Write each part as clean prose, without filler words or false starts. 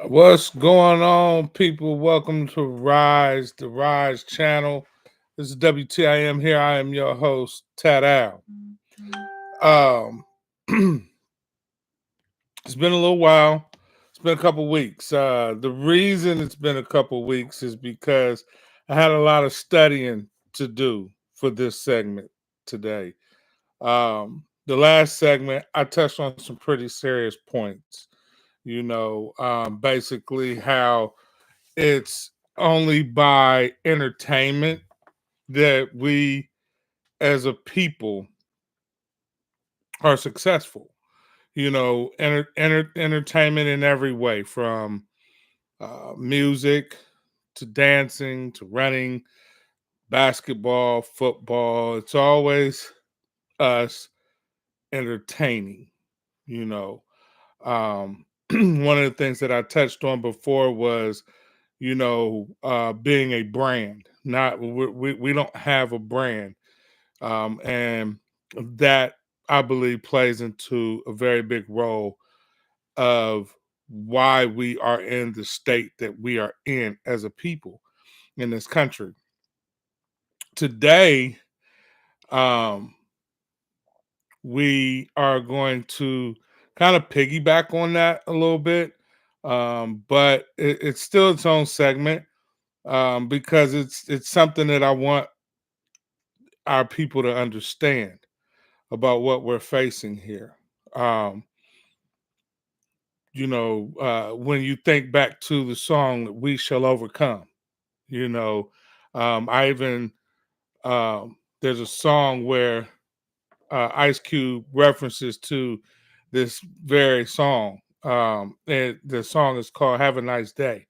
What's going on, people? Welcome to Rise, the Rise channel. This is WTIM here. I am your host, Tad Al. Um, it's been a little while. It's been a couple weeks. The reason it's been a couple weeks is because I had a lot of studying to do for this segment today. The last segment, I touched on some pretty serious points. Basically how it's only by entertainment that we as a people are successful. Entertainment in every way, from music to dancing to running, basketball, football. It's always us entertaining, you know. One of the things that I touched on before was, being a brand. Not we don't have a brand, and that I believe plays into a very big role of why we are in the state that we are in as a people in this country today. Um, we are going to kind of piggyback on that a little bit, but it's still its own segment, because it's something that I want our people to understand about what we're facing here. Um, when you think back to the song "We Shall Overcome," you know, I even there's a song where Ice Cube references to this very song. And the song is called "Have a Nice Day,"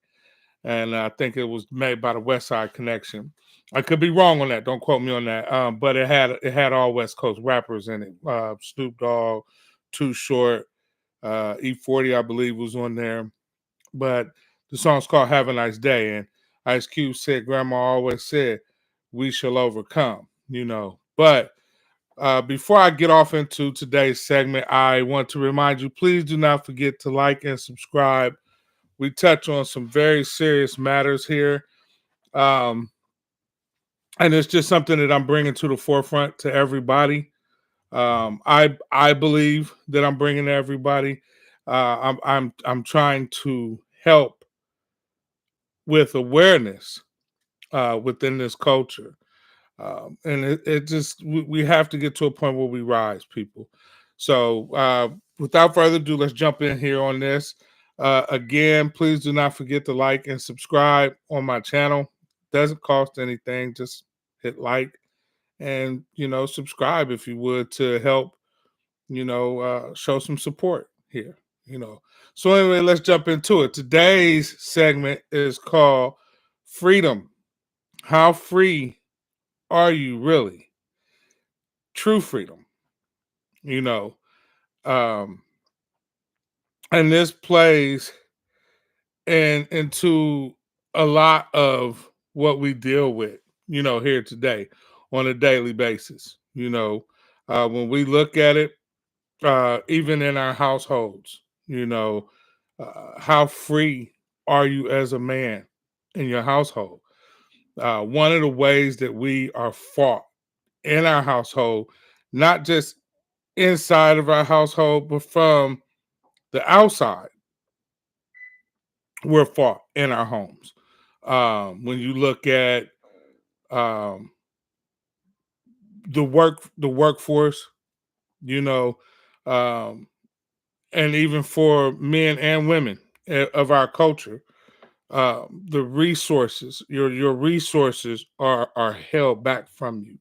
and I think it was made by the West Side Connection. I could be wrong on that. Don't quote me on that. But it had all West Coast rappers in it. Snoop Dogg, Too Short, E40, I believe, was on there. But the song's called "Have a Nice Day," and Ice Cube said, "Grandma always said, we shall overcome." But before I get off into today's segment, I want to remind you, please do not forget to like and subscribe. We touch on some very serious matters here. Um, and it's just something that I'm bringing to the forefront to everybody. I believe that I'm bringing to everybody. I'm trying to help with awareness within this culture. And it just we have to get to a point where we rise, people. So without further ado, let's jump in here on this. Again, please do not forget to like and subscribe on my channel. Doesn't cost anything. Just hit like and subscribe if you would, to help show some support here. So anyway, let's jump into it. Today's segment is called "Freedom." How free are you really? True freedom, you know. Um, and this plays into a lot of what we deal with, here today on a daily basis. When we look at it, even in our households, how free are you as a man in your household? One of the ways that we are fought in our household, not just inside of our household, but from the outside, we're fought in our homes. When you look at um, the workforce, you know, um, and even for men and women of our culture, the resources, your resources are held back from you.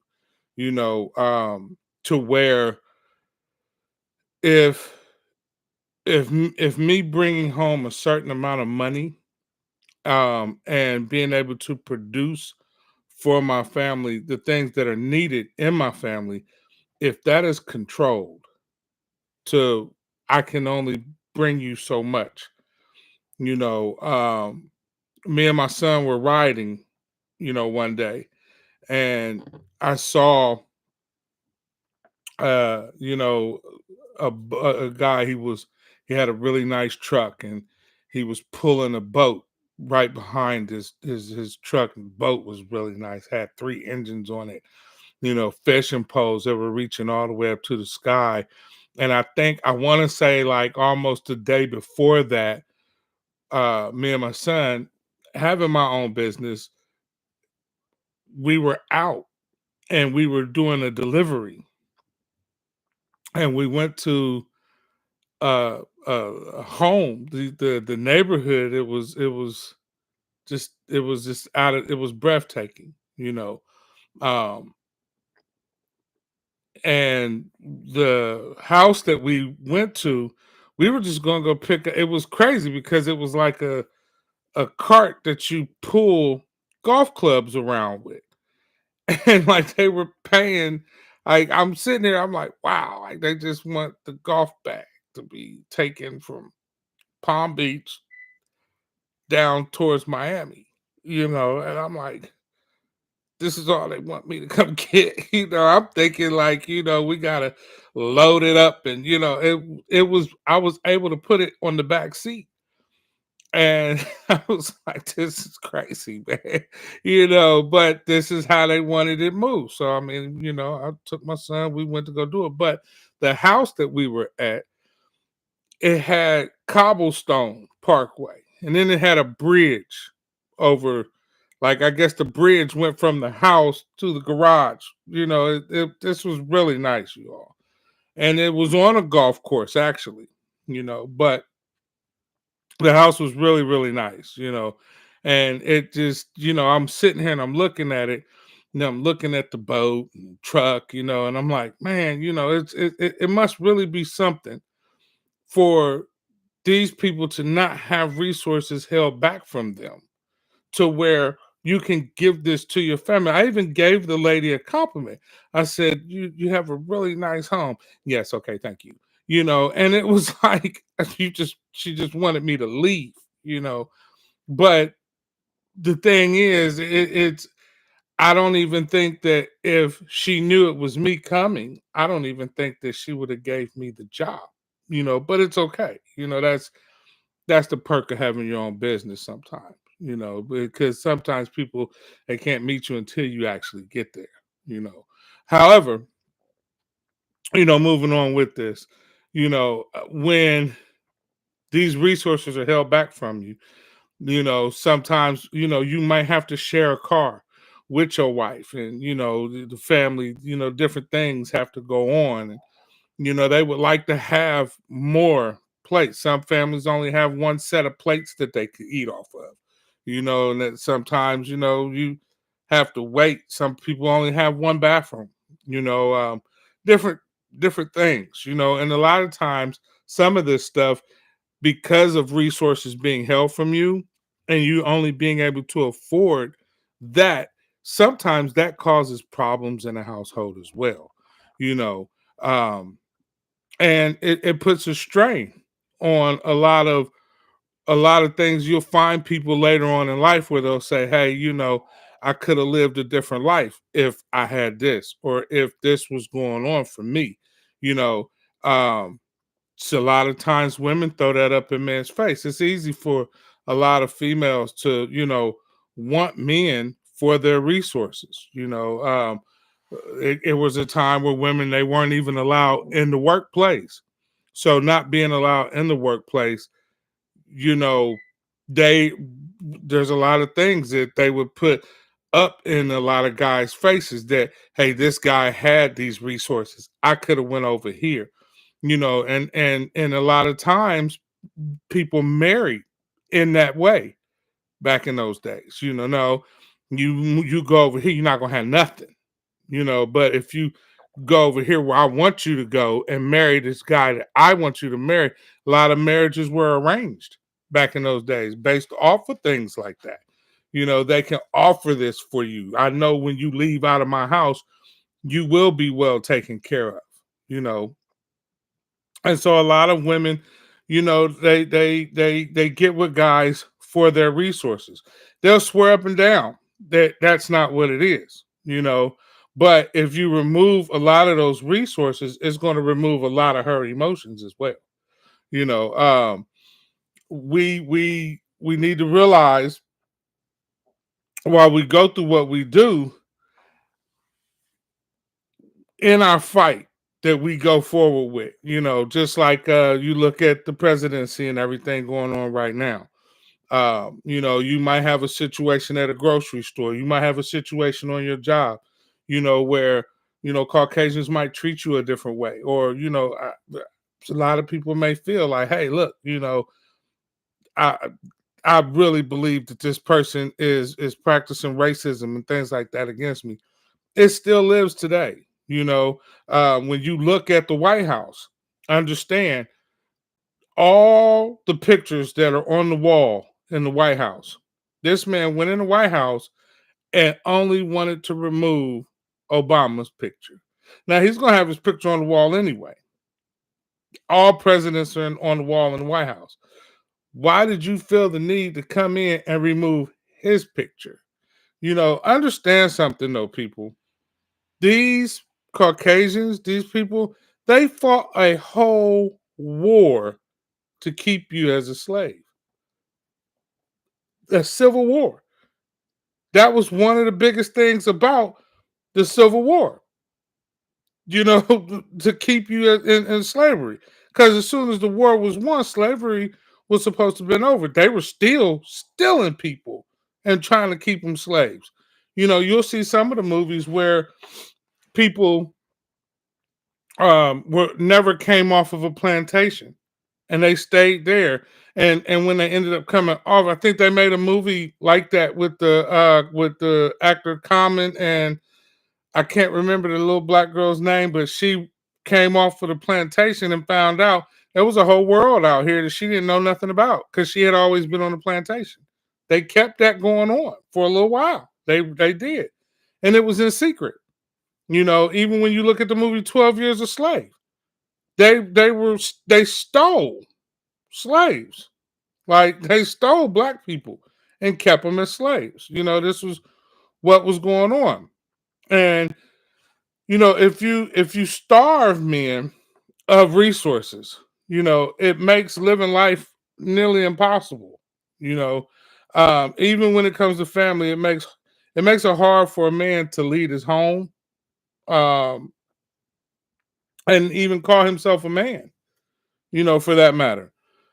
To where if if me bringing home a certain amount of money, and being able to produce for my family the things that are needed in my family, if that is controlled to, I can only bring you so much. You know, Me and my son were riding, one day, and I saw, uh, you know, a guy. He had a really nice truck, and he was pulling a boat right behind his truck. And the boat was really nice, had 3 engines on it, fishing poles that were reaching all the way up to the sky. And I think I want to say like almost the day before that, me and my son having my own business, we were out and we were doing a delivery, and we went to a home, the neighborhood. It was just out of, it was breathtaking, um and the house that we went to, we were just going to go it was crazy because it was like a cart that you pull golf clubs around with. And like they were paying, like I'm sitting there, I'm like, wow, like they just want the golf bag to be taken from Palm Beach down towards Miami, and I'm like, this is all they want me to come get. I'm thinking like, we gotta load it up, and I was able to put it on the back seat. And I was like, this is crazy, man. But this is how they wanted it moved. So I mean, I took my son, we went to go do it. But the house that we were at, it had cobblestone parkway, and then it had a bridge over, like I guess the bridge went from the house to the garage. This was really nice, you all. And it was on a golf course actually, but the house was really, really nice, and it just, I'm sitting here and I'm looking at it, I'm looking at the boat and truck, and I'm like, man, it must really be something for these people to not have resources held back from them, to where you can give this to your family. I even gave the lady a compliment. I said, "You have a really nice home." Yes, okay, thank you. And it was like she just wanted me to leave. But the thing is, it's I don't even think that if she knew it was me coming, I don't even think that she would have gave me the job. But it's okay. That's the perk of having your own business sometimes, because sometimes people, they can't meet you until you actually get there, you know. However, moving on with this, when these resources are held back from you, sometimes, you might have to share a car with your wife, and the family, different things have to go on. And they would like to have more plates. Some families only have one set of plates that they could eat off of, and that sometimes, you have to wait. Some people only have one bathroom, you know, um, different different things, and a lot of times some of this stuff, because of resources being held from you and you only being able to afford that, sometimes that causes problems in a household as well, you know. Um, and it puts a strain on a lot of things. You'll find people later on in life where they'll say, hey, I could have lived a different life if I had this, or if this was going on for me. you know um so a lot of times women throw that up in men's face. It's easy for a lot of females to, want men for their resources. It was a time where women, they weren't even allowed in the workplace. So not being allowed in the workplace, you know, they there's a lot of things that they would put up in a lot of guys' faces that, hey, this guy had these resources. I could have went over here, and a lot of times people married in that way back in those days. No, you go over here, you're not gonna have nothing, but if you go over here where I want you to go and marry this guy that I want you to marry, a lot of marriages were arranged back in those days based off of things like that. They can offer this for you. I know when you leave out of my house, you will be well taken care of, you know. And so a lot of women, they get with guys for their resources. They'll swear up and down that that's not what it is. But if you remove a lot of those resources, it's going to remove a lot of her emotions as well. you know um we need to realize while we go through what we do in our fight that we go forward with, just like you look at the presidency and everything going on right now. You might have a situation at a grocery store. You might have a situation on your job, where, Caucasians might treat you a different way. Or, a lot of people may feel like, hey, look, I I really believe that this person is practicing racism and things like that against me. It still lives today. When you look at the White House, understand all the pictures that are on the wall in the White House. This man went in the White House and only wanted to remove Obama's picture. Now he's going to have his picture on the wall anyway. All presidents are on the wall in the White House. Why did you feel the need to come in and remove his picture? Understand something though, people. These Caucasians, these people, they fought a whole war to keep you as a slave. A civil war. That was one of the biggest things about the Civil War, to keep you in slavery. Because as soon as the war was won, slavery was supposed to have been over. They were still stealing people and trying to keep them slaves. You'll see some of the movies where people were never came off of a plantation and they stayed there. And when they ended up coming off, I think they made a movie like that with the actor Common, and I can't remember the little black girl's name, but she came off of the plantation and found out there was a whole world out here that she didn't know nothing about because she had always been on the plantation. They kept that going on for a little while. They did, and it was in secret. Even when you look at the movie 12 Years a Slave, they stole slaves. Like they stole black people and kept them as slaves. This was what was going on. And if you starve men of resources, it makes living life nearly impossible. You know, even when it comes to family, it makes it hard for a man to lead his home, um, and even call himself a man. For that matter,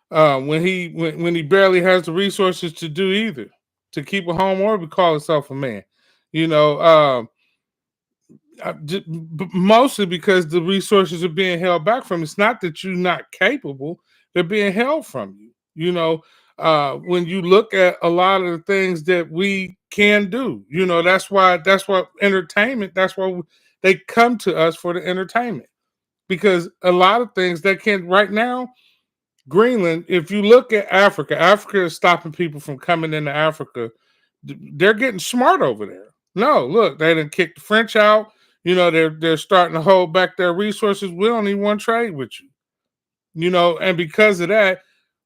when he barely has the resources to do either, to keep a home or to call himself a man. You know, mostly because the resources are being held back from. It's not that you're not capable; they're being held from you. When you look at a lot of the things that we can do, that's why entertainment. That's why they come to us for the entertainment, because a lot of things that can right now. Greenland, if you look at Africa, Africa is stopping people from coming into Africa. They're getting smart over there. No, look, they didn't kick the French out. They're starting to hold back their resources. We don't even want to trade with you. And because of that,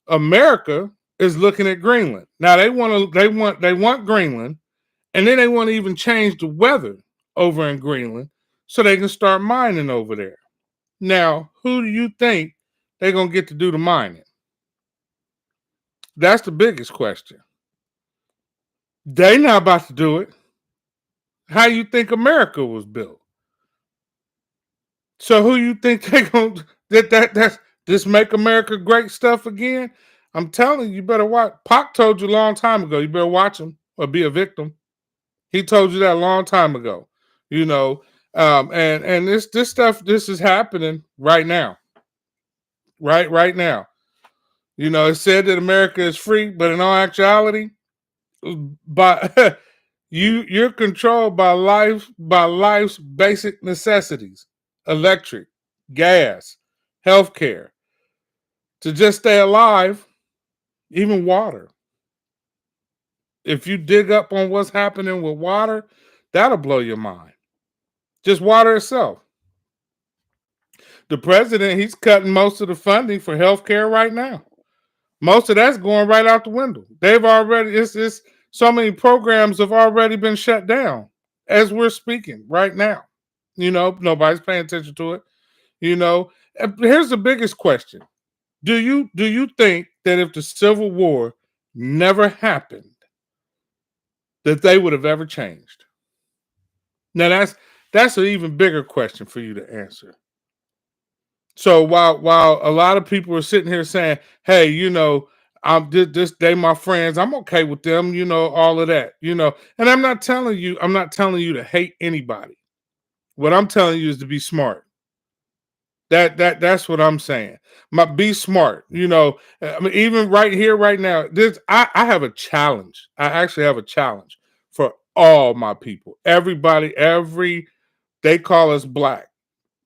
America is looking at Greenland. Now they want Greenland, and then they want to even change the weather over in Greenland so they can start mining over there. Now, who do you think they're gonna get to do the mining? That's the biggest question. They not about to do it. How you think America was built? So who you think they gonna that's this make America great stuff again? I'm telling you, you better watch. Pac told you a long time ago. You better watch him or be a victim. He told you that a long time ago. You know, and this stuff this is happening right now, right now. It said that America is free, but in all actuality, by you're controlled by life's basic necessities: electric, gas, healthcare, to just stay alive, even water. If you dig up on what's happening with water, that'll blow your mind. Just water itself. The president, he's cutting most of the funding for healthcare right now. Most of that's going right out the window. They've already it's so many programs have already been shut down as we're speaking right now. Nobody's paying attention to it. Here's the biggest question. Do you think that if the Civil War never happened, that they would have ever changed? Now that's an even bigger question for you to answer. So while a lot of people are sitting here saying, "Hey, I'm this they my friends. I'm okay with them. All of that. And I'm not telling you to hate anybody. What I'm telling you is to be smart. That's what I'm saying. Be smart. I mean, even right here, right now, this I have a challenge. I actually have a challenge for all my people. Everybody, they call us black.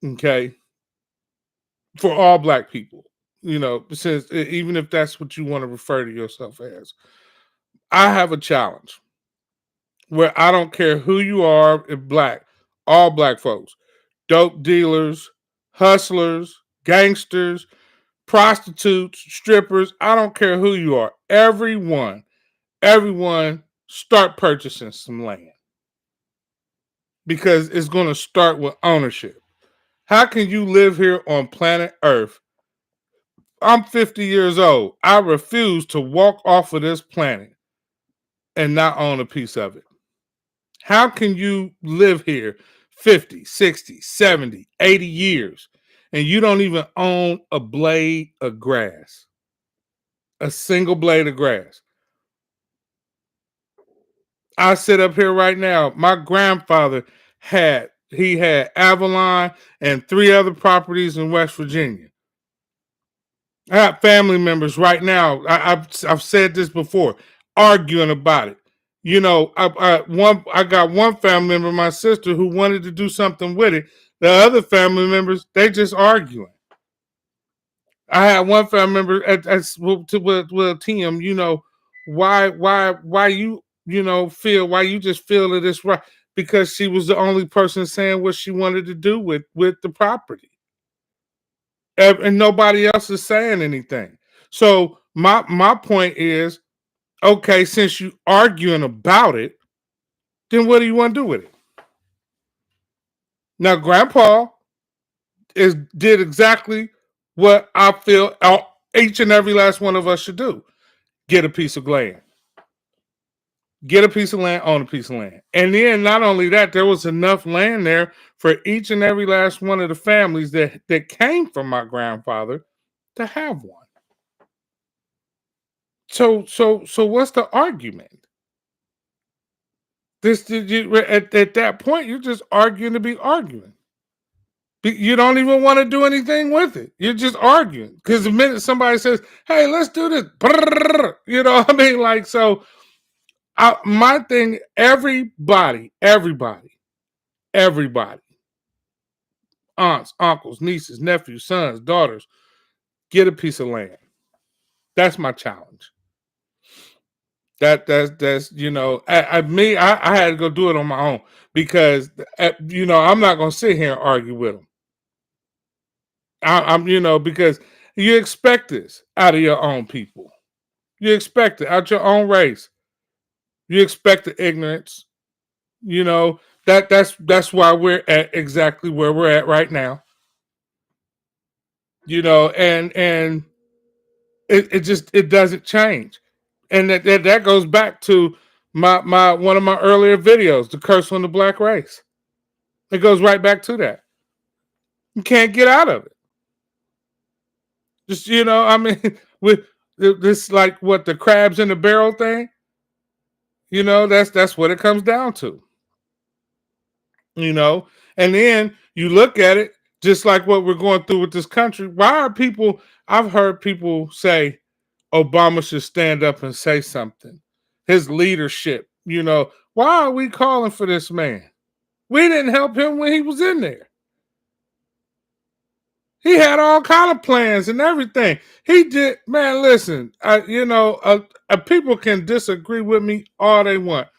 Okay, for all black people. Since even if that's what you want to refer to yourself as, I have a challenge where I don't care who you are, if black, all black folks, dope dealers, hustlers, gangsters, prostitutes, strippers, I don't care who you are. Everyone start purchasing some land because it's going to start with ownership. How can you live here on planet Earth? I'm 50 years old. I refuse to walk off of this planet and not own a piece of it. How can you live here 50, 60, 70, 80 years and you don't even own a blade of grass? A single blade of grass. I sit up here right now. My grandfather had Avalon and 3 other properties in West Virginia. I have family members right now. I've said this before, arguing about it. I got one family member, my sister, who wanted to do something with it. The other family members, they just arguing. I had one family member with Tim. Why why you just feel that it's right because she was the only person saying what she wanted to do with the property, and nobody else is saying anything. So my point is, okay, since you arguing about it, then what do you want to do with it? Now, Grandpa did exactly what I feel each and every last one of us should do: get a piece of land. Get a piece of land, own a piece of land. And then not only that, there was enough land there for each and every last one of the families that came from my grandfather to have one. So what's the argument? At that point, you're just arguing to be arguing. You don't even want to do anything with it. You're just arguing because the minute somebody says, "Hey, let's do this," what I mean. Like so, my thing. Everybody, aunts, uncles, nieces, nephews, sons, daughters, get a piece of land. That's my challenge. That's I had to go do it on my own because I'm not gonna sit here and argue with them. I'm because you expect this out of your own people. You expect it out your own race. You expect the ignorance. That's why we're at exactly where we're at right now. And it doesn't change. And that goes back to my one of my earlier videos, the curse on the black race. It goes right back to that. You can't get out of it. Just I mean, with this like what the crabs in the barrel thing. That's what it comes down to. And then you look at it just like what we're going through with this country. Why are people? I've heard people say Obama should stand up and say something. His leadership, why are we calling for this man? We didn't help him when he was in there. He had all kind of plans and everything. He did, man. Listen, people can disagree with me all they want.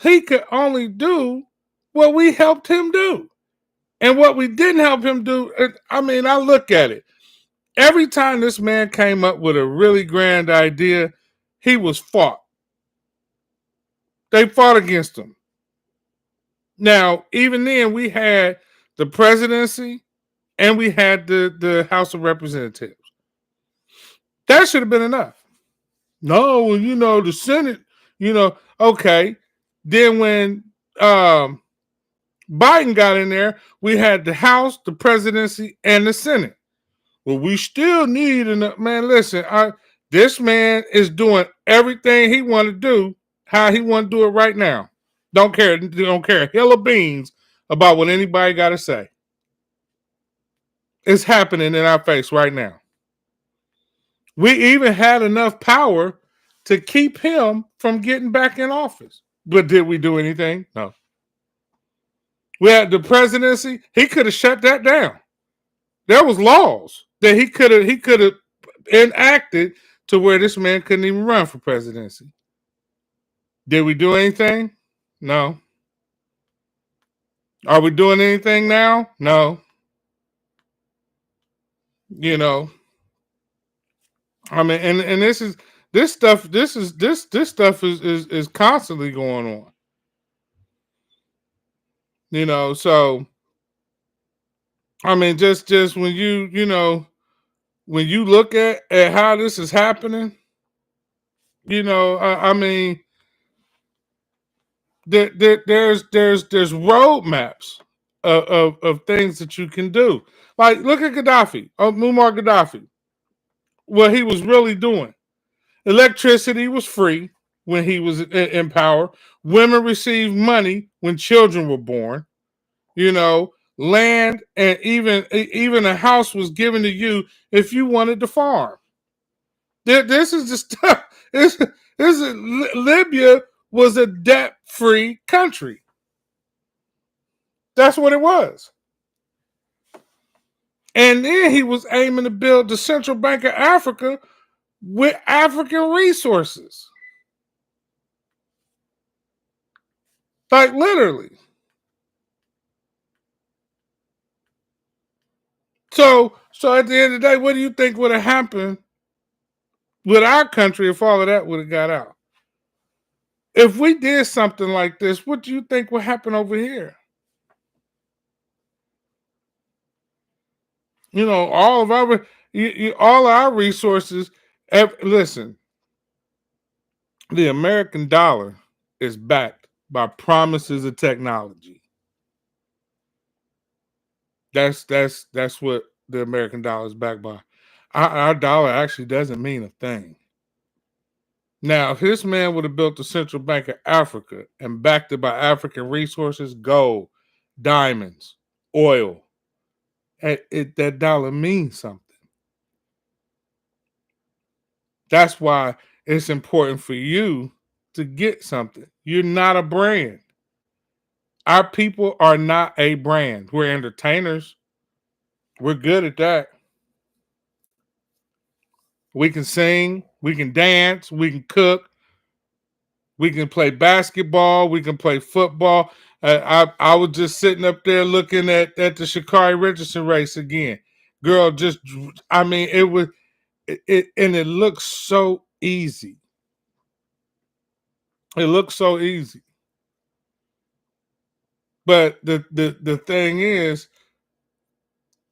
He could only do what we helped him do, and what we didn't help him do. I mean, I look at it. Every time this man came up with a really grand idea, he was fought. They fought against him. Now, even then, we had the presidency and we had the House of Representatives. That should have been enough. No, well, the Senate, okay. Then when Biden got in there, we had the House, the presidency, and the Senate. Well, we still need man. Listen, this man is doing everything he want to do, how he want to do it right now. Don't care a hill of beans about what anybody got to say. It's happening in our face right now. We even had enough power to keep him from getting back in office. But did we do anything? No. We had the presidency. He could have shut that down. There was laws that he could have enacted to where this man couldn't even run for presidency. Did we do anything? No. Are we doing anything now? No. I mean, and this stuff is constantly going on. So I mean, just when when you look at how this is happening, I mean, there's roadmaps of things that you can do. Like, look at Gaddafi, Muammar Gaddafi. What he was really doing. Electricity was free when he was in power. Women received money when children were born. Land and even a house was given to you if you wanted to farm. This is the stuff. Libya was a debt-free country. That's what it was. And then he was aiming to build the Central Bank of Africa with African resources. Like, literally. So at the end of the day, what do you think would have happened with our country if all of that would have got out? If we did something like this, what do you think would happen over here? All of our resources. Listen, the American dollar is backed by promises of technology. That's what the American dollar is backed by. Our dollar actually doesn't mean a thing. Now, if this man would have built the Central Bank of Africa and backed it by African resources, gold, diamonds, oil, that dollar means something. That's why it's important for you to get something. You're not a brand. Our people are not a brand. We're entertainers. We're good at that. We can sing, we can dance, we can cook, we can play basketball, we can play football. I was just sitting up there looking at the Sha'Carri Richardson race again. Girl, I mean, it looks so easy. It looks so easy. But the thing is,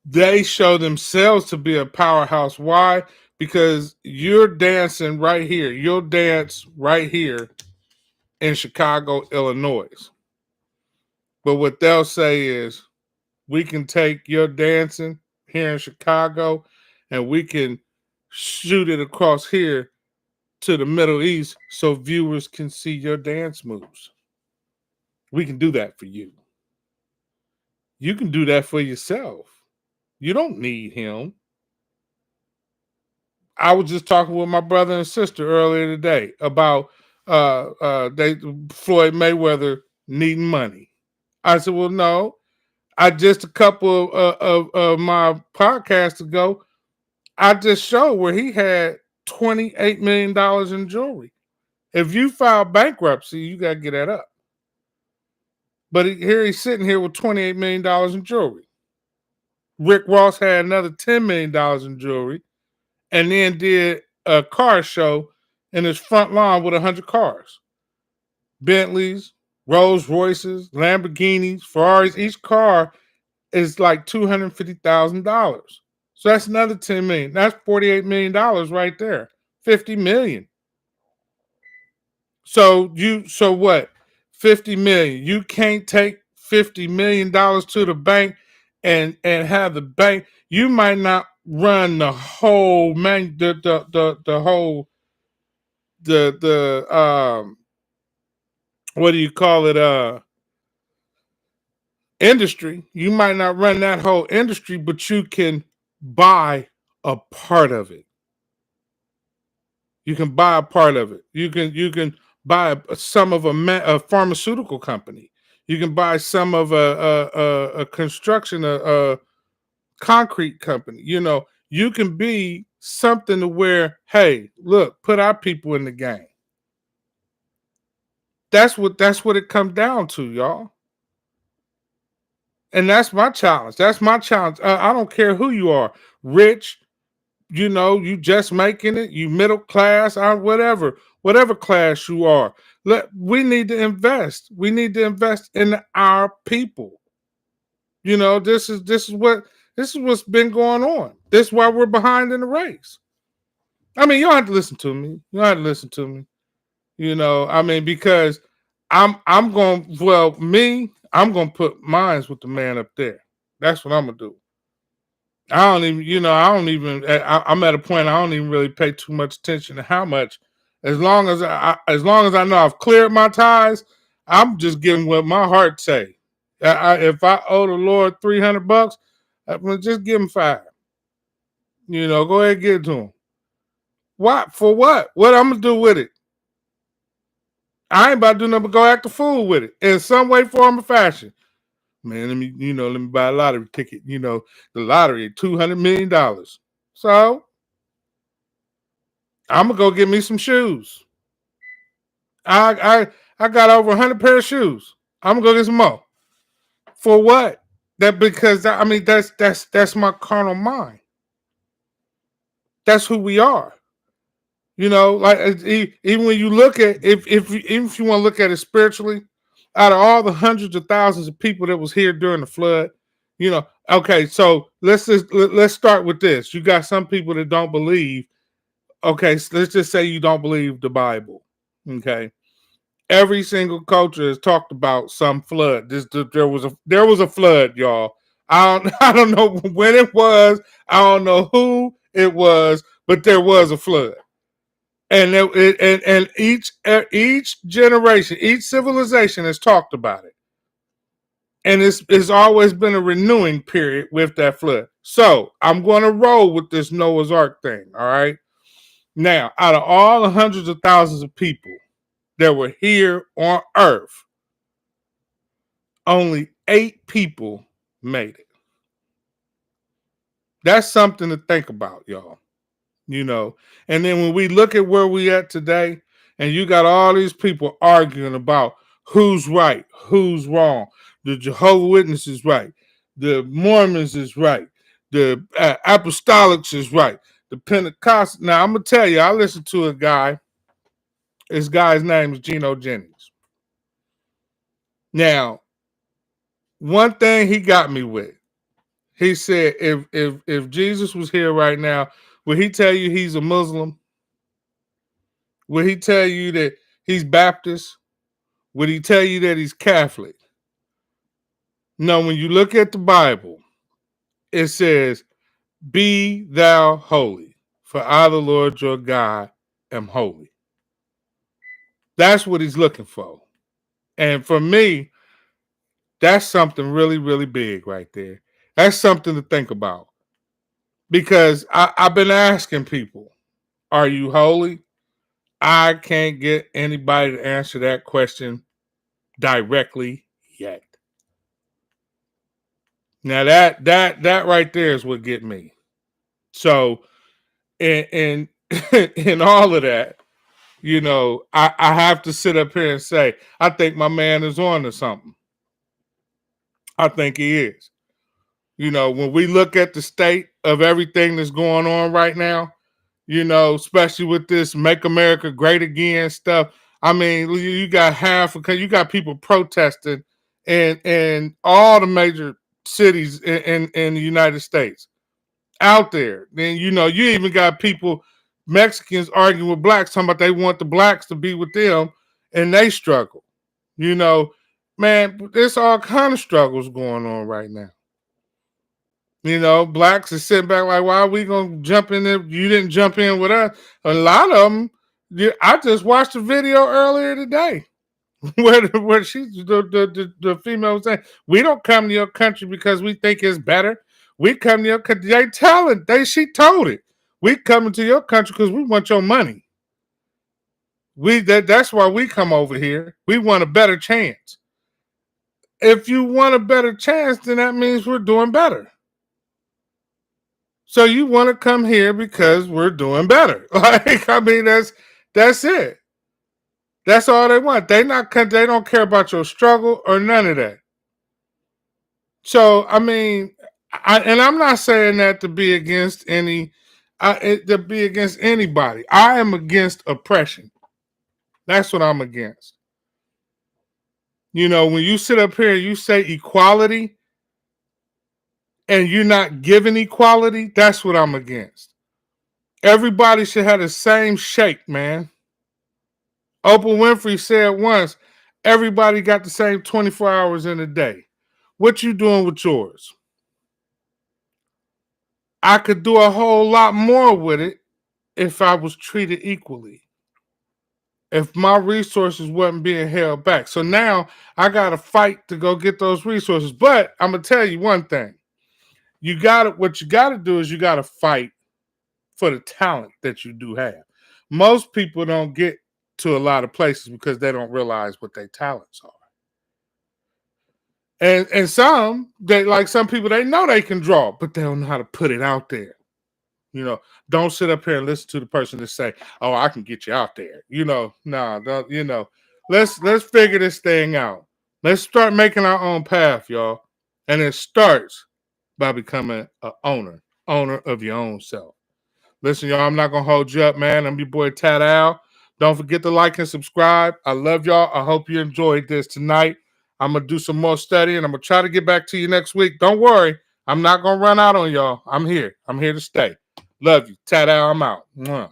they show themselves to be a powerhouse. Why? Because you're dancing right here. You'll dance right here in Chicago, Illinois. But what they'll say is, we can take your dancing here in Chicago and we can shoot it across here to the Middle East so viewers can see your dance moves. We can do that for you. You can do that for yourself. You don't need him. I was just talking with my brother and sister earlier today about Floyd Mayweather needing money. I said, well, no. I just a couple of my podcasts ago, I just showed where he had $28 million in jewelry. If you file bankruptcy, you got to get that up. But here he's sitting here with $28 million in jewelry. Rick Ross had another $10 million in jewelry and then did a car show in his front lawn with 100 cars. Bentleys, Rolls Royces, Lamborghinis, Ferraris. Each car is like $250,000. So that's another 10 million. That's $48 million right there. 50 million. So what? 50 million. You can't take $50 million to the bank and have the bank. You might not run the whole the whole the what do you call it? Industry. You might not run that whole industry, but you can buy a part of it. You can buy a part of it. You can buy some of a pharmaceutical company. You can buy some of a construction a concrete company. You know, you can be something to where, hey, look, put our people in the game. That's what it comes down to, y'all. And that's my challenge. That's my challenge. I don't care who you are, rich, you know, you just making it, you middle class, or whatever class you are. We need to invest. We need to invest in our people. You know, this is what's been going on. This is why we're behind in the race. I mean, you don't have to listen to me. You don't have to listen to me. You know, I mean, because I'm going I'm gonna put mines with the man up there. That's what I'm gonna do. I'm at a point I don't even really pay too much attention to how much. As long as I know I've cleared my ties, I'm just giving what my heart say. If I owe the Lord $300, I'm gonna just give him five. You know, go ahead and give it to him. What for? What? What I'm gonna do with it? I ain't about to do nothing but go act a fool with it in some way, form, or fashion. Man, let me buy a lottery ticket. You know, the lottery, $200 million. So I'm gonna go get me some shoes. I got over 100 pair of shoes. I'm gonna go get some more. For what? That because I mean that's my carnal mind. That's who we are. You know, like even when you look at even if you want to look at it spiritually, out of all the hundreds of thousands of people that was here during the flood, you know, okay, so let's start with this. You got some people that don't believe. Okay, so let's just say you don't believe the Bible. Okay, every single culture has talked about some flood. There was a flood, y'all. I don't know when it was. I don't know who it was, but there was a flood. And each generation, each civilization has talked about it, and it's always been a renewing period with that flood. So I'm going to roll with this Noah's Ark thing. All right. Now, out of all the hundreds of thousands of people that were here on Earth, only 8 people made it. That's something to think about, y'all. You know, and then when we look at where we at today, and you got all these people arguing about who's right, who's wrong. The Jehovah Witnesses is right, the Mormons is right, the Apostolics is right, the Pentecost. Now I'm gonna tell you, I listened to a guy. This guy's name is Geno Jennings. Now, one thing he got me with, he said, if Jesus was here right now, would he tell you he's a Muslim? Would he tell you that he's Baptist? Would he tell you that he's Catholic? No, when you look at the Bible, it says, "Be thou holy, for I, the Lord your God, am holy." That's what he's looking for. And for me, that's something really, really big right there. That's something to think about. Because I've been asking people, are you holy? I can't get anybody to answer that question directly yet. Now that right there is what get me. So in in all of that, you know, I have to sit up here and say, I think my man is on to something. I think he is. You know, when we look at the state of everything that's going on right now, you know, especially with this "Make America Great Again" stuff. I mean, you got you got people protesting in all the major cities in the United States. out there. Then you even got people, Mexicans arguing with blacks, talking about they want the blacks to be with them, and they struggle. Man, there's all kind of struggles going on right now. Blacks are sitting back like, why are we gonna jump in there? You didn't jump in with us. A lot of them. I just watched a video earlier today where she's the female was saying, we don't come to your country because we think it's better. We come to your country. She told it. We coming to your country because we want your money. That's why we come over here. We want a better chance. If you want a better chance, then that means we're doing better. So you want to come here because we're doing better. That's it. That's all they want. They don't care about your struggle or none of that. So I'm not saying that to be against anybody. I am against oppression. That's what I'm against. When you sit up here and you say equality and you're not giving equality, that's what I'm against. Everybody should have the same shake, man. Oprah Winfrey said once, everybody got the same 24 hours in a day. What you doing with yours? I could do a whole lot more with it if I was treated equally. If my resources wasn't being held back. So now I got to fight to go get those resources. But I'm going to tell you one thing. What you got to do is you got to fight for the talent that you do have. Most people don't get to a lot of places because they don't realize what their talents are. And some people, they know they can draw, but they don't know how to put it out there. Don't sit up here and listen to the person that say, "Oh, I can get you out there." Let's figure this thing out. Let's start making our own path, y'all. And it starts by becoming an owner of your own self. Listen, y'all, I'm not gonna hold you up, man. I'm your boy Tat Al. Don't forget to like and subscribe. I love y'all. I hope you enjoyed this tonight. I'm gonna do some more studying. I'm gonna try to get back to you next week. Don't worry, I'm not gonna run out on y'all. I'm here. I'm here to stay. Love you. Tat Al, I'm out. Mwah.